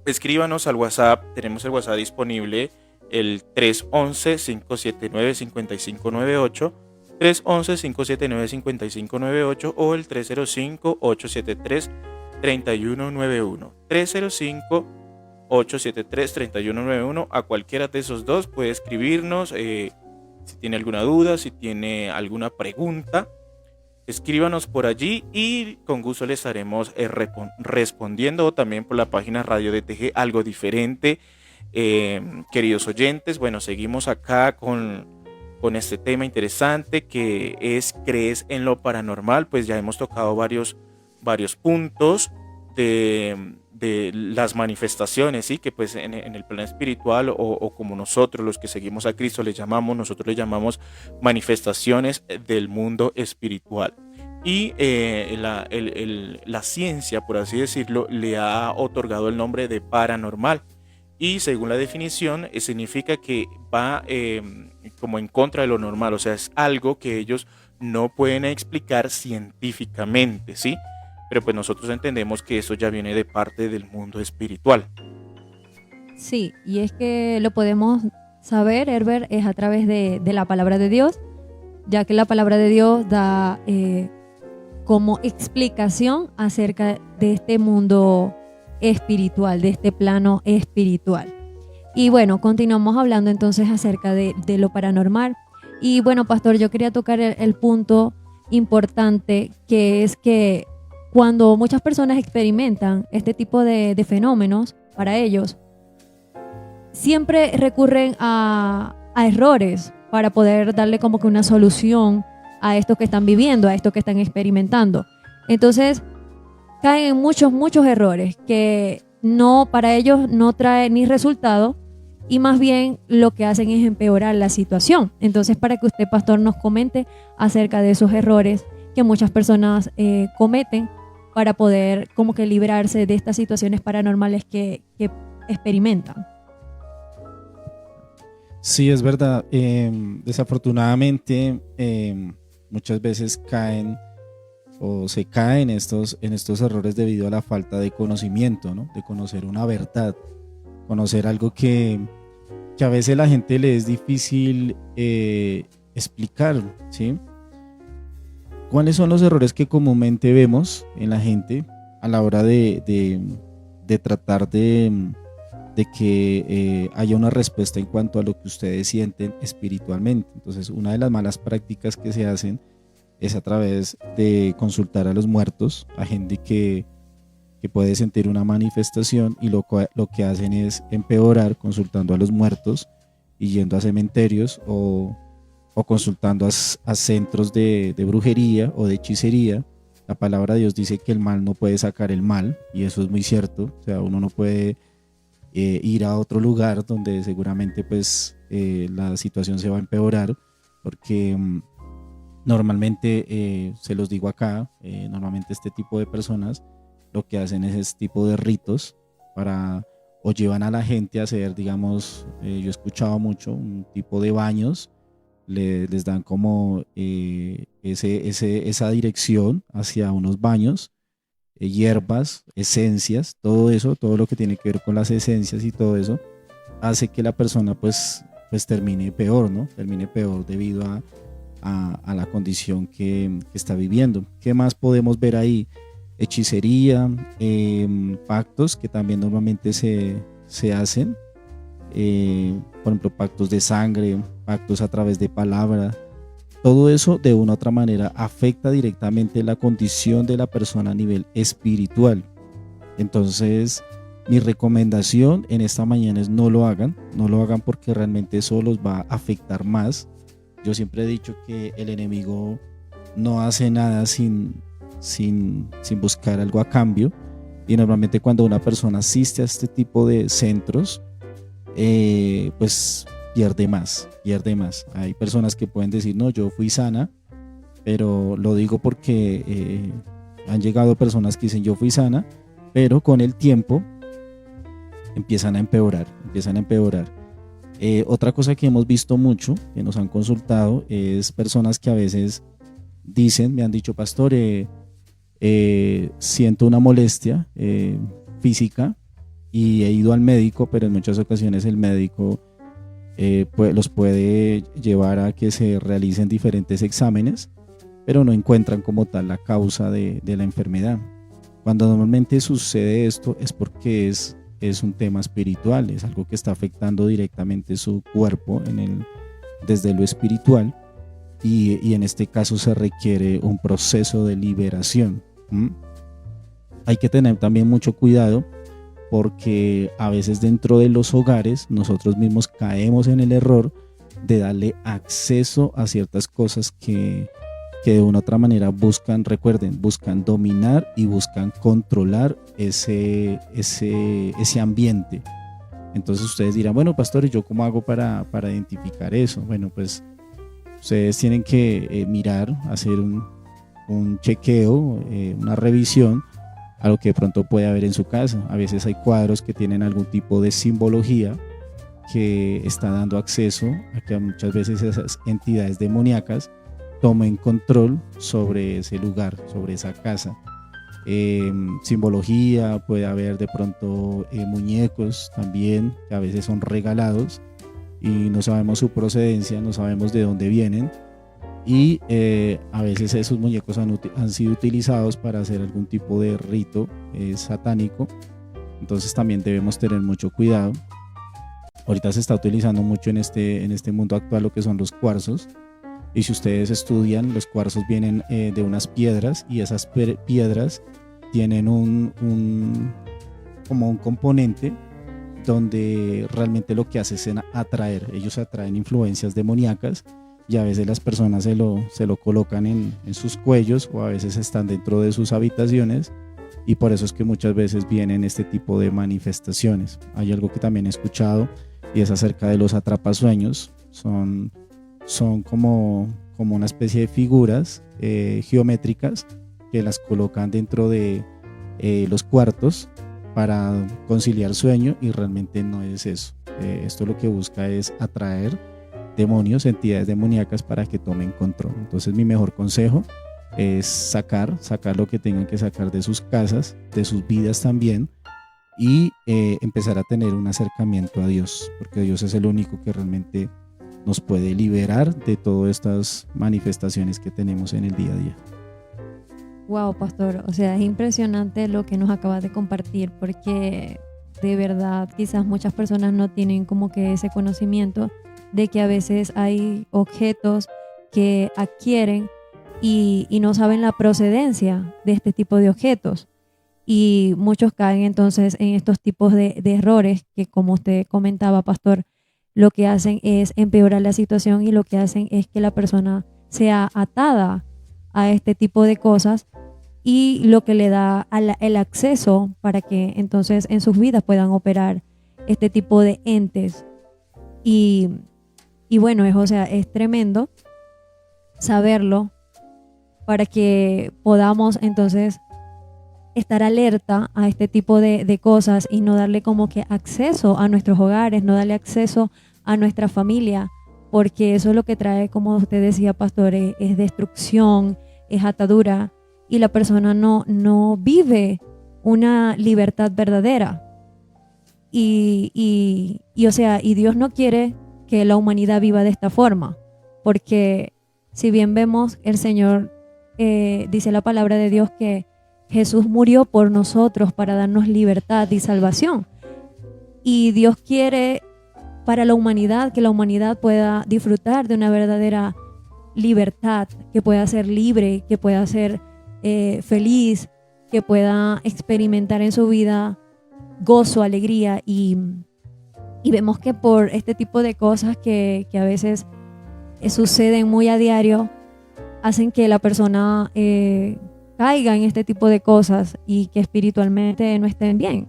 Escríbanos al WhatsApp, tenemos el WhatsApp disponible, el 311-579-5598, 311-579-5598 o el 305-873-3191, 305-873-3191. A cualquiera de esos dos puede escribirnos si tiene alguna duda, si tiene alguna pregunta. Escríbanos por allí y con gusto les estaremos respondiendo, también por la página Radio DTG Algo Diferente. Queridos oyentes, bueno, seguimos acá con este tema interesante que es ¿crees en lo paranormal? Pues ya hemos tocado varios puntos de las manifestaciones, ¿sí? Que pues en el plano espiritual o como nosotros los que seguimos a Cristo nosotros le llamamos manifestaciones del mundo espiritual. Y la ciencia, por así decirlo, le ha otorgado el nombre de paranormal. Y según la definición, significa que va como en contra de lo normal, o sea, es algo que ellos no pueden explicar científicamente, ¿sí? Pero pues nosotros entendemos que eso ya viene de parte del mundo espiritual. Sí, y es que lo podemos saber, Herbert, es a través de la palabra de Dios, ya que la palabra de Dios da como explicación acerca de este mundo espiritual, de este plano espiritual. Y bueno, continuamos hablando entonces acerca de lo paranormal. Y bueno, pastor, yo quería tocar el punto importante, que es que cuando muchas personas experimentan este tipo de fenómenos, para ellos, siempre recurren a errores para poder darle como que una solución a esto que están viviendo, a esto que están experimentando. Entonces, caen en muchos errores que no, para ellos no trae ni resultado, y más bien lo que hacen es empeorar la situación. Entonces, para que usted, pastor, nos comente acerca de esos errores que muchas personas cometen para poder como que librarse de estas situaciones paranormales que experimentan. Sí, es verdad. Desafortunadamente, muchas veces caen o se caen en estos errores debido a la falta de conocimiento, ¿no? De conocer una verdad, conocer algo que a veces la gente le es difícil explicar, ¿sí? ¿Cuáles son los errores que comúnmente vemos en la gente a la hora de tratar de que haya una respuesta en cuanto a lo que ustedes sienten espiritualmente? Entonces, una de las malas prácticas que se hacen es a través de consultar a los muertos, a gente que puede sentir una manifestación, y lo que hacen es empeorar consultando a los muertos y yendo a cementerios o consultando a centros de brujería o de hechicería. La palabra de Dios dice que el mal no puede sacar el mal, y eso es muy cierto. O sea, uno no puede ir a otro lugar donde seguramente pues la situación se va a empeorar, porque normalmente, se los digo acá, normalmente este tipo de personas lo que hacen es este tipo de ritos o llevan a la gente a hacer, digamos, yo he escuchado mucho un tipo de baños, les dan como esa dirección hacia unos baños, hierbas, esencias, todo eso, todo lo que tiene que ver con las esencias y todo eso, hace que la persona pues termine peor, ¿no? Termine peor debido a la condición que está viviendo. ¿Qué más podemos ver ahí? Hechicería, pactos que también normalmente se hacen, por ejemplo, pactos de sangre, pactos a través de palabra. Todo eso de una u otra manera afecta directamente la condición de la persona a nivel espiritual. Entonces, mi recomendación en esta mañana es no lo hagan porque realmente eso los va a afectar más. Yo siempre he dicho que el enemigo no hace nada sin buscar algo a cambio, y normalmente cuando una persona asiste a este tipo de centros, pues pierde más. Hay personas que pueden decir, no, yo fui sana, pero lo digo porque han llegado personas que dicen yo fui sana, pero con el tiempo empiezan a empeorar. Otra cosa que hemos visto mucho, que nos han consultado, es personas que a veces me han dicho, pastor, siento una molestia física y he ido al médico, pero en muchas ocasiones el médico los puede llevar a que se realicen diferentes exámenes, pero no encuentran como tal la causa de la enfermedad. Cuando normalmente sucede esto es porque es un tema espiritual, es algo que está afectando directamente su cuerpo desde lo espiritual. Y en este caso se requiere un proceso de liberación. Hay que tener también mucho cuidado, porque a veces dentro de los hogares nosotros mismos caemos en el error de acceso a ciertas cosas que de una u otra manera buscan dominar y buscan controlar ese ambiente. Entonces ustedes dirán, bueno, pastor, ¿y yo cómo hago para identificar eso? Bueno, pues ustedes tienen que mirar, hacer un chequeo, una revisión a lo que de pronto puede haber en su casa. A veces hay cuadros que tienen algún tipo de simbología que está dando acceso a que muchas veces esas entidades demoníacas tomen control sobre ese lugar, sobre esa casa. Simbología, puede haber de pronto muñecos también, que a veces son regalados y no sabemos su procedencia, no sabemos de dónde vienen, y a veces esos muñecos han sido utilizados para hacer algún tipo de rito satánico. Entonces también debemos tener mucho cuidado. Ahorita se está utilizando mucho en este mundo actual lo que son los cuarzos, y si ustedes estudian, los cuarzos vienen de unas piedras, y esas piedras tienen como un componente donde realmente lo que hace es atraer. Ellos atraen influencias demoníacas, y a veces las personas se lo colocan en sus cuellos, o a veces están dentro de sus habitaciones, y por eso es que muchas veces vienen este tipo de manifestaciones. Hay algo que también he escuchado, y es acerca de los atrapasueños. Son como una especie de figuras geométricas que las colocan dentro de los cuartos para conciliar sueño, y realmente no es eso. Esto lo que busca es atraer demonios, entidades demoníacas, para que tomen control. Entonces mi mejor consejo es sacar lo que tengan que sacar de sus casas, de sus vidas también, y empezar a tener un acercamiento a Dios, porque Dios es el único que realmente nos puede liberar de todas estas manifestaciones que tenemos en el día a día. Wow, pastor, o sea, es impresionante lo que nos acabas de compartir, porque de verdad quizás muchas personas no tienen como que ese conocimiento de que a veces hay objetos que adquieren y no saben la procedencia de este tipo de objetos, y muchos caen entonces en estos tipos de errores que, como usted comentaba, pastor, lo que hacen es empeorar la situación, y lo que hacen es que la persona sea atada a este tipo de cosas, y lo que le da el acceso para que entonces en sus vidas puedan operar este tipo de entes. Y bueno, o sea, es tremendo saberlo, para que podamos entonces estar alerta a este tipo de cosas, y no darle como que acceso a nuestros hogares, no darle acceso a nuestra familia, porque eso es lo que trae, como usted decía, pastor, es destrucción, es atadura, y la persona no vive una libertad verdadera. O sea, y Dios no quiere que la humanidad viva de esta forma, porque si bien vemos, el Señor dice la palabra de Dios que Jesús murió por nosotros para darnos libertad y salvación, y Dios quiere para la humanidad que la humanidad pueda disfrutar de una verdadera libertad, que pueda ser libre, que pueda ser feliz, que pueda experimentar en su vida gozo, alegría, y vemos que por este tipo de cosas que a veces suceden muy a diario, hacen que la persona caiga en este tipo de cosas, y que espiritualmente no estén bien.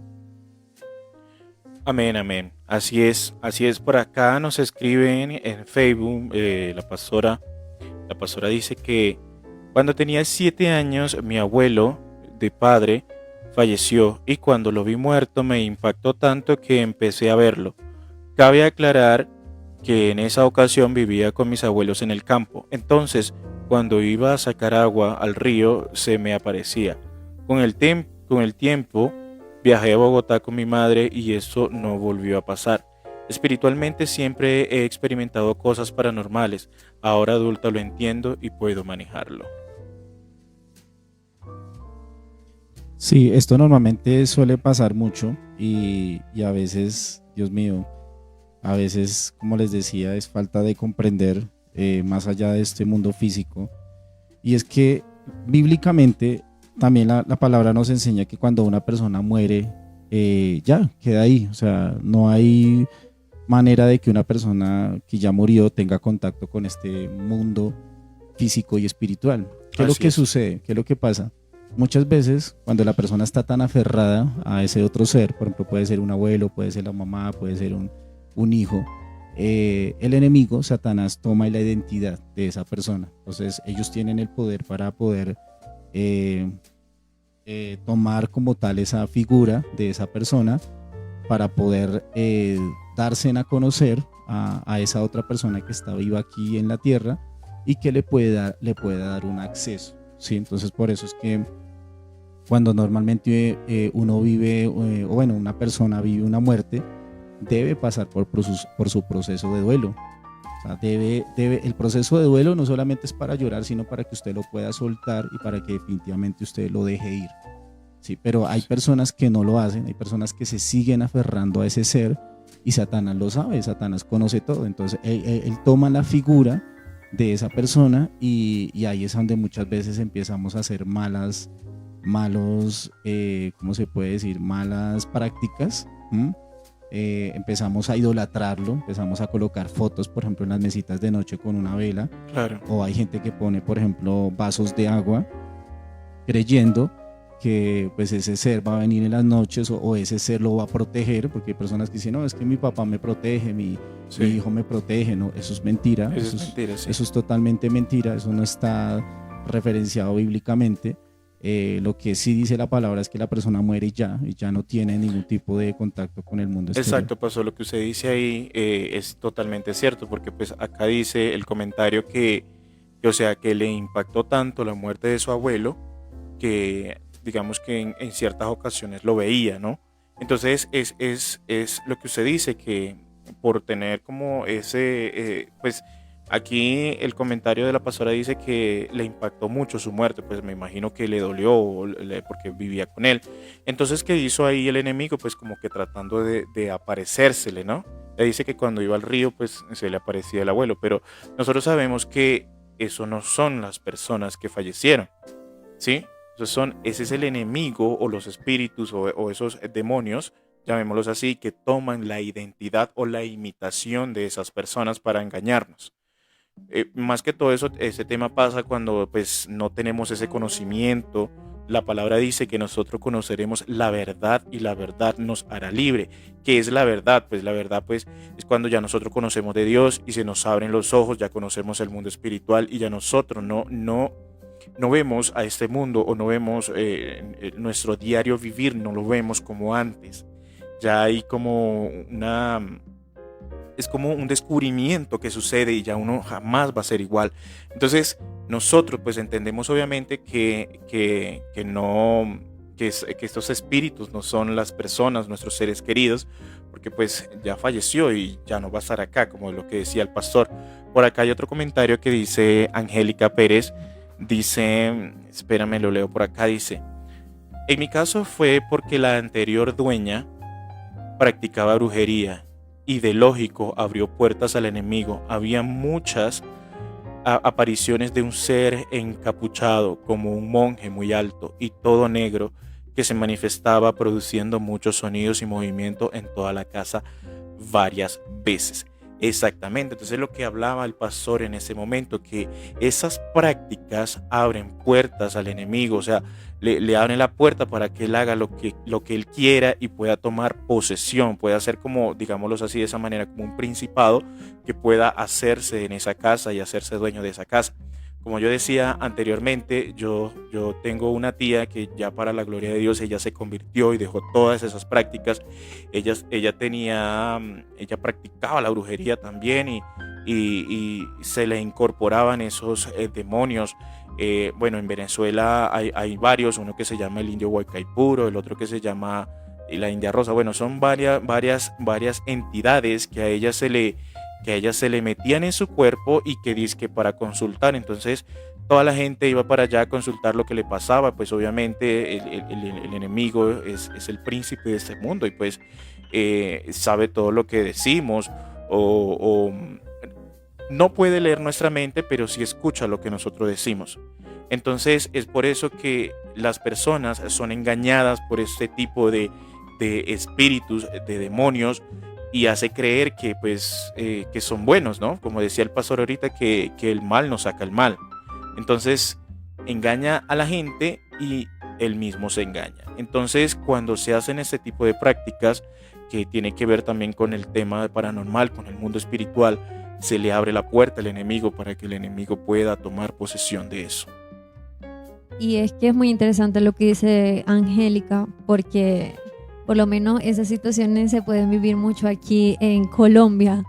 Amén, amén. Así es. Por acá nos escriben en Facebook, la pastora dice que cuando tenía 7 años mi abuelo de padre falleció, y cuando lo vi muerto me impactó tanto que empecé a verlo. Cabe aclarar que en esa ocasión vivía con mis abuelos en el campo. Entonces, cuando iba a sacar agua al río, se me aparecía. Con el tiempo, viajé a Bogotá con mi madre y eso no volvió a pasar. Espiritualmente siempre he experimentado cosas paranormales. Ahora adulta lo entiendo y puedo manejarlo. Sí, esto normalmente suele pasar mucho, y a veces, Dios mío, a veces, como les decía, es falta de comprender más allá de este mundo físico. Y es que bíblicamente también la palabra nos enseña que cuando una persona muere, ya queda ahí. O sea, no hay manera de que una persona que ya murió tenga contacto con este mundo físico y espiritual. ¿Qué es lo que sucede? ¿Qué es lo que pasa? Muchas veces cuando la persona está tan aferrada a ese otro ser, por ejemplo, puede ser un abuelo, puede ser la mamá, puede ser un hijo, el enemigo, Satanás, toma la identidad de esa persona. Entonces ellos tienen el poder para poder tomar como tal esa figura de esa persona, para poder darse a conocer a esa otra persona que está viva aquí en la tierra, y que le puede dar un acceso, ¿sí? Entonces por eso es que cuando normalmente uno vive, o bueno, una persona vive una muerte, debe pasar por su proceso de duelo. O sea, el proceso de duelo no solamente es para llorar, sino para que usted lo pueda soltar y para que definitivamente usted lo deje ir. Sí, pero hay personas que no lo hacen, hay personas que se siguen aferrando a ese ser y Satanás lo sabe, Satanás conoce todo. Entonces él toma la figura de esa persona y ahí es donde muchas veces empezamos a hacer ¿cómo se puede decir? Malas prácticas. Empezamos a idolatrarlo, empezamos a colocar fotos, por ejemplo, en las mesitas de noche con una vela. Claro. O hay gente que pone, por ejemplo, vasos de agua creyendo que pues ese ser va a venir en las noches o ese ser lo va a proteger, porque hay personas que dicen, no, es que mi papá me protege, mi hijo me protege. No, eso es mentira. Eso es mentira, sí. Eso es totalmente mentira, eso no está referenciado bíblicamente. Lo que sí dice la palabra es que la persona muere y ya no tiene ningún tipo de contacto con el mundo exterior. Exacto, pasó lo que usted dice ahí, es totalmente cierto, porque pues acá dice el comentario o sea, que le impactó tanto la muerte de su abuelo que digamos que en ciertas ocasiones lo veía, ¿no? Entonces es lo que usted dice, que por tener como pues aquí el comentario de la pastora dice que le impactó mucho su muerte, pues me imagino que le dolió porque vivía con él. Entonces, ¿qué hizo ahí el enemigo? Pues como que tratando de aparecérsele, ¿no? Le dice que cuando iba al río, pues se le aparecía el abuelo, pero nosotros sabemos que eso no son las personas que fallecieron, ¿sí? Ese es el enemigo o los espíritus o esos demonios, llamémoslos así, que toman la identidad o la imitación de esas personas para engañarnos. Más que todo eso, ese tema pasa cuando pues no tenemos ese conocimiento. La palabra dice que nosotros conoceremos la verdad y la verdad nos hará libre. ¿Qué es la verdad? Pues la verdad pues es cuando ya nosotros conocemos de Dios y se nos abren los ojos, ya conocemos el mundo espiritual y ya nosotros no vemos a este mundo o no vemos nuestro diario vivir, no lo vemos como antes. Ya hay como es como un descubrimiento que sucede y ya uno jamás va a ser igual. Entonces nosotros pues entendemos obviamente que estos espíritus no son las personas, nuestros seres queridos, porque pues ya falleció y ya no va a estar acá, como lo que decía el pastor. Por acá hay otro comentario que dice Angélica Pérez, dice, espérame, lo leo por acá, dice, en mi caso fue porque la anterior dueña practicaba brujería y de lógico abrió puertas al enemigo. Había muchas apariciones de un ser encapuchado como un monje muy alto y todo negro que se manifestaba produciendo muchos sonidos y movimientos en toda la casa varias veces. Exactamente, entonces lo que hablaba el pastor en ese momento, que esas prácticas abren puertas al enemigo, o sea, le abren la puerta para que él haga lo que él quiera y pueda tomar posesión, pueda hacer como, digámoslo así de esa manera, como un principado que pueda hacerse en esa casa y hacerse dueño de esa casa. Como yo decía anteriormente, yo tengo una tía que ya para la gloria de Dios ella se convirtió y dejó todas esas prácticas. Ella practicaba la brujería también y se le incorporaban esos demonios. Bueno, en Venezuela hay varios, uno que se llama el indio Huaycaipuro, el otro que se llama la India Rosa. Bueno, son varias entidades que a ella se le metían en su cuerpo y que dizque para consultar. Entonces toda la gente iba para allá a consultar lo que le pasaba. Pues obviamente el enemigo es el príncipe de este mundo y pues sabe todo lo que decimos o no puede leer nuestra mente, pero sí escucha lo que nosotros decimos. Entonces es por eso que las personas son engañadas por este tipo de espíritus, de demonios, y hace creer que pues que son buenos, ¿no? Como decía el pastor ahorita, que el mal no saca el mal. Entonces engaña a la gente y él mismo se engaña. Entonces cuando se hacen este tipo de prácticas que tiene que ver también con el tema paranormal, con el mundo espiritual, se le abre la puerta al enemigo para que el enemigo pueda tomar posesión de eso. Y es que es muy interesante lo que dice Angélica, porque por lo menos esas situaciones se pueden vivir mucho aquí en Colombia,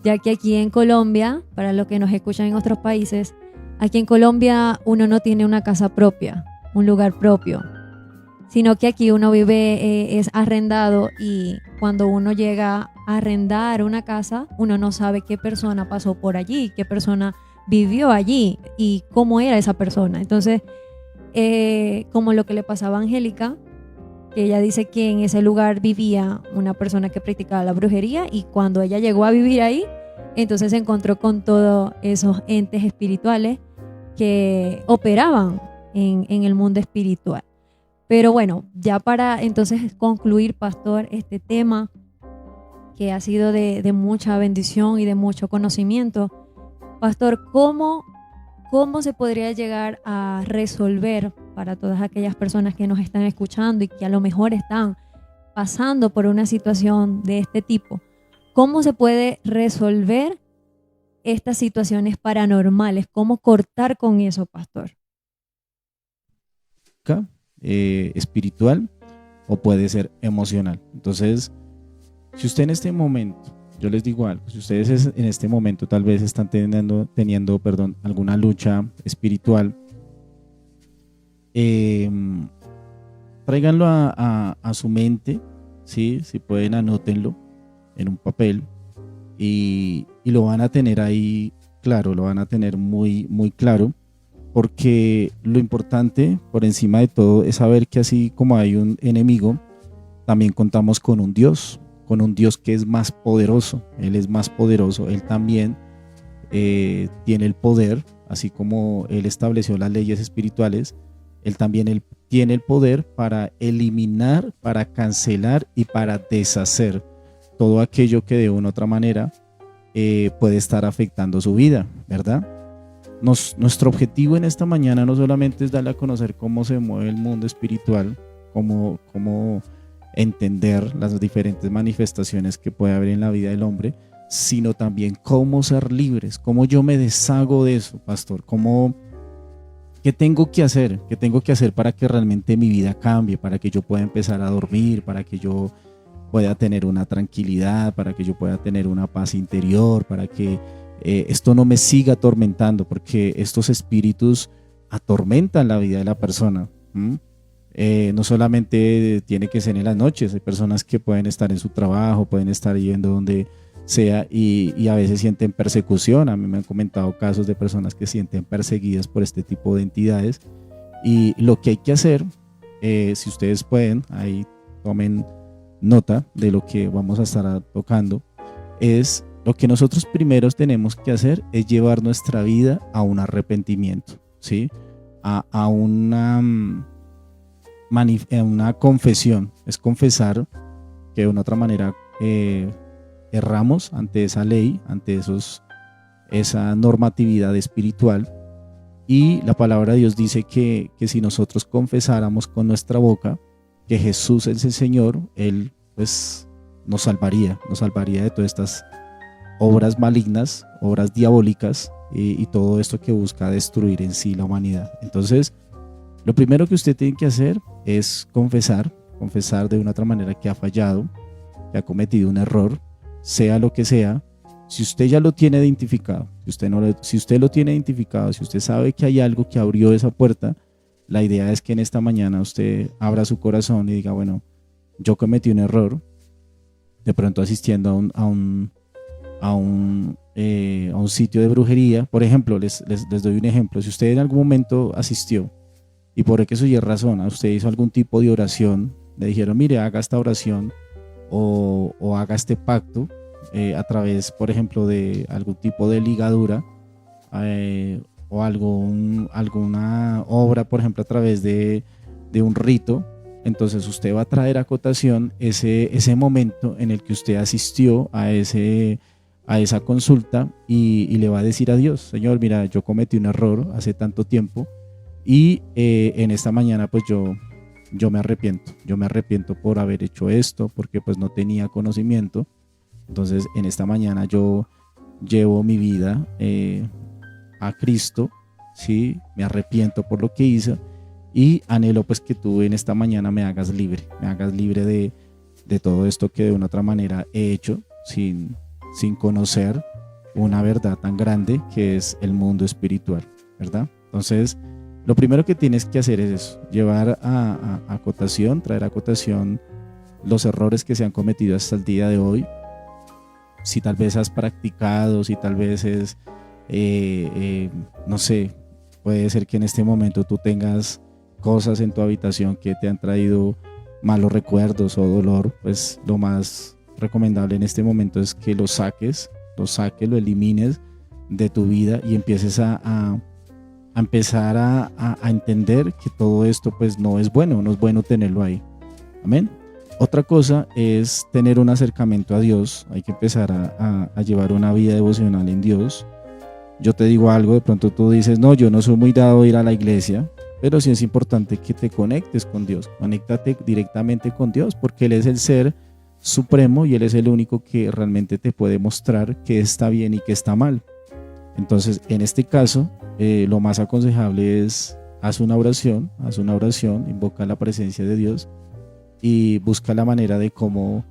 ya que aquí en Colombia, para los que nos escuchan en otros países, aquí en Colombia uno no tiene una casa propia, un lugar propio, sino que aquí uno vive, es arrendado, y cuando uno llega a arrendar una casa, uno no sabe qué persona pasó por allí, qué persona vivió allí y cómo era esa persona. Entonces, como lo que le pasaba a Angélica, que ella dice que en ese lugar vivía una persona que practicaba la brujería, y cuando ella llegó a vivir ahí, entonces se encontró con todos esos entes espirituales que operaban en el mundo espiritual. Pero bueno, ya para entonces concluir, pastor, este tema que ha sido de mucha bendición y de mucho conocimiento, pastor, ¿cómo se podría llegar a resolver para todas aquellas personas que nos están escuchando y que a lo mejor están pasando por una situación de este tipo? ¿Cómo se puede resolver estas situaciones paranormales? ¿Cómo cortar con eso, pastor? Espiritual o puede ser emocional. Entonces, si usted en este momento, yo les digo algo, si ustedes en este momento tal vez están teniendo alguna lucha espiritual, tráiganlo a su mente, ¿sí? Si pueden, anótenlo en un papel y lo van a tener ahí claro, lo van a tener muy, muy claro, porque lo importante por encima de todo es saber que así como hay un enemigo, también contamos con un Dios que es más poderoso. Él es más poderoso, Él también tiene el poder, así como Él estableció las leyes espirituales, Él tiene el poder para eliminar, para cancelar y para deshacer todo aquello que de una u otra manera puede estar afectando su vida, ¿verdad? Nuestro objetivo en esta mañana no solamente es darle a conocer cómo se mueve el mundo espiritual, cómo entender las diferentes manifestaciones que puede haber en la vida del hombre, sino también cómo ser libres, cómo yo me deshago de eso, pastor, ¿qué tengo que hacer? ¿Qué tengo que hacer para que realmente mi vida cambie, para que yo pueda empezar a dormir, para que yo pueda tener una tranquilidad, para que yo pueda tener una paz interior, para que esto no me siga atormentando, porque estos espíritus atormentan la vida de la persona. No solamente tiene que ser en las noches, hay personas que pueden estar en su trabajo, pueden estar yendo donde sea y a veces sienten persecución. A mí me han comentado casos de personas que sienten perseguidas por este tipo de entidades, y lo que hay que hacer, si ustedes pueden, ahí tomen nota de lo que vamos a estar tocando, es lo que nosotros primeros tenemos que hacer es llevar nuestra vida a un arrepentimiento, ¿sí? A una confesión, es confesar que de una otra manera erramos ante esa ley, ante esa normatividad espiritual, y la palabra de Dios dice que si nosotros confesáramos con nuestra boca que Jesús es el Señor, Él pues nos salvaría de todas estas obras malignas, obras diabólicas y todo esto que busca destruir en sí la humanidad. Entonces, lo primero que usted tiene que hacer es confesar de una otra manera que ha fallado, que ha cometido un error, sea lo que sea. Si usted ya lo tiene identificado, si usted lo tiene identificado, si usted sabe que hay algo que abrió esa puerta, la idea es que en esta mañana usted abra su corazón y diga, bueno, yo cometí un error, de pronto asistiendo a un sitio de brujería. Por ejemplo, les doy un ejemplo. Si usted en algún momento asistió y por X o Y razón usted hizo algún tipo de oración, le dijeron, mire, haga esta oración o haga este pacto a través, por ejemplo, de algún tipo de ligadura o alguna obra, por ejemplo, a través de un rito. Entonces usted va a traer a cotación ese momento en el que usted asistió a esa consulta y le va a decir a Dios, Señor, mira, yo cometí un error hace tanto tiempo y en esta mañana pues yo me arrepiento por haber hecho esto, porque pues no tenía conocimiento. Entonces en esta mañana yo llevo mi vida a Cristo, ¿sí? Me arrepiento por lo que hice y anhelo pues que tú en esta mañana me hagas libre de todo esto que de una otra manera he hecho sin conocer una verdad tan grande que es el mundo espiritual, ¿verdad? Entonces, lo primero que tienes que hacer es eso, llevar a acotación, traer a acotación los errores que se han cometido hasta el día de hoy. Si tal vez has practicado, si tal vez es, no sé, puede ser que en este momento tú tengas cosas en tu habitación que te han traído malos recuerdos o dolor, pues lo más recomendable en este momento es que lo saques, lo elimines de tu vida y empieces a empezar a entender que todo esto pues no es bueno tenerlo ahí. Amén. Otra cosa es tener un acercamiento a Dios. Hay que empezar a llevar una vida devocional en Dios. Yo te digo algo, de pronto tú dices, no, yo no soy muy dado a ir a la iglesia, pero sí es importante que te conectes con Dios. Conéctate directamente con Dios, porque Él es el ser supremo y Él es el único que realmente te puede mostrar qué está bien y qué está mal. Entonces, en este caso, lo más aconsejable es haz una oración, invoca la presencia de Dios y busca la manera de cómo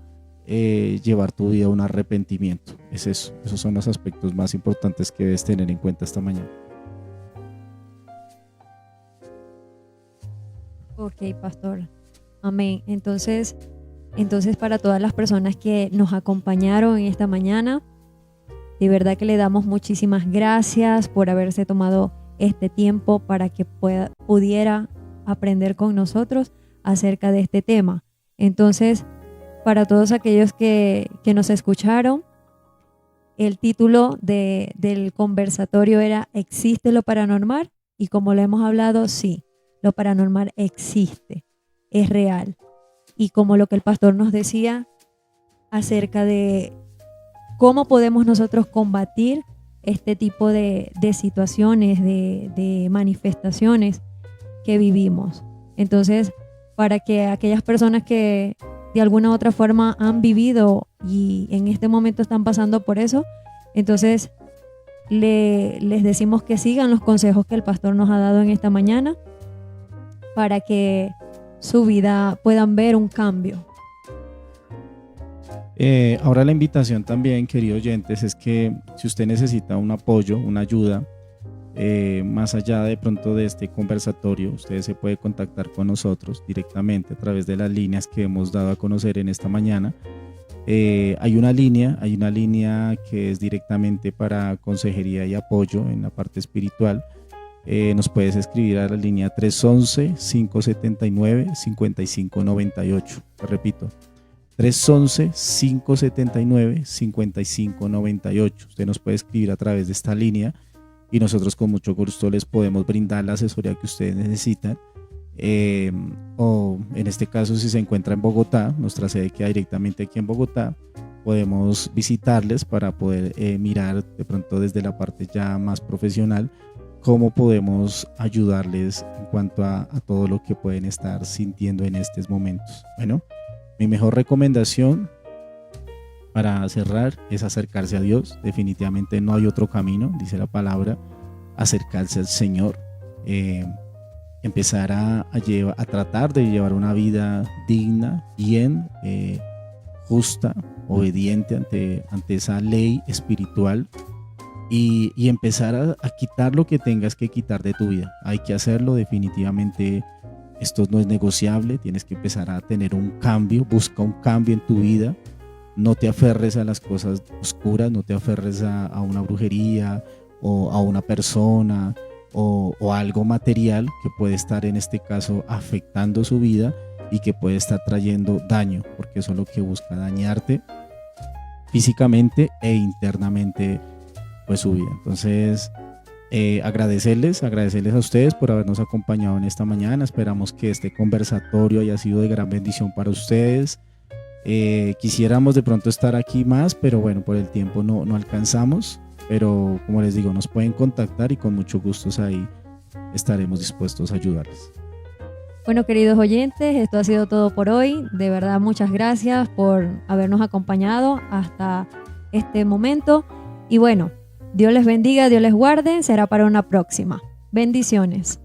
llevar tu vida a un arrepentimiento. Es eso, esos son los aspectos más importantes que debes tener en cuenta esta mañana. Ok, pastor. Amén. Entonces para todas las personas que nos acompañaron en esta mañana, de verdad que le damos muchísimas gracias por haberse tomado este tiempo para que pudiera aprender con nosotros acerca de este tema. Entonces, para todos aquellos que nos escucharon, el título del conversatorio era ¿Existe lo paranormal? Y como lo hemos hablado, sí, lo paranormal existe, es real. Y como lo que el pastor nos decía acerca de cómo podemos nosotros combatir este tipo de situaciones, de manifestaciones que vivimos. Entonces, para que aquellas personas que de alguna u otra forma han vivido y en este momento están pasando por eso, entonces les decimos que sigan los consejos que el pastor nos ha dado en esta mañana para que su vida puedan ver un cambio. Ahora la invitación también, queridos oyentes, es que si usted necesita un apoyo, una ayuda, más allá de pronto de este conversatorio, usted se puede contactar con nosotros directamente a través de las líneas que hemos dado a conocer en esta mañana. Hay una línea que es directamente para consejería y apoyo en la parte espiritual. Nos puedes escribir a la línea 311-579-5598. Te repito, 311-579-5598. Usted nos puede escribir a través de esta línea y nosotros con mucho gusto les podemos brindar la asesoría que ustedes necesitan. O en este caso, si se encuentra en Bogotá, nuestra sede queda directamente aquí en Bogotá, podemos visitarles para poder mirar de pronto desde la parte ya más profesional cómo podemos ayudarles en cuanto a todo lo que pueden estar sintiendo en estos momentos. Bueno, mi mejor recomendación para cerrar es acercarse a Dios. Definitivamente no hay otro camino, dice la palabra, acercarse al Señor, empezar a tratar de llevar una vida digna, bien, justa, obediente ante esa ley espiritual y empezar a quitar lo que tengas que quitar de tu vida. Hay que hacerlo definitivamente. Esto no es negociable, tienes que empezar a tener un cambio, busca un cambio en tu vida, no te aferres a las cosas oscuras, no te aferres a una brujería o a una persona o a algo material que puede estar en este caso afectando su vida y que puede estar trayendo daño, porque eso es lo que busca, dañarte físicamente e internamente pues su vida. Entonces, agradecerles a ustedes por habernos acompañado en esta mañana. Esperamos que este conversatorio haya sido de gran bendición para ustedes. Quisiéramos de pronto estar aquí más, pero bueno, por el tiempo no alcanzamos, pero como les digo, nos pueden contactar y con mucho gusto ahí estaremos dispuestos a ayudarles. Bueno, queridos oyentes, esto ha sido todo por hoy. De verdad, muchas gracias por habernos acompañado hasta este momento. Y bueno, Dios les bendiga, Dios les guarde. Será para una próxima. Bendiciones.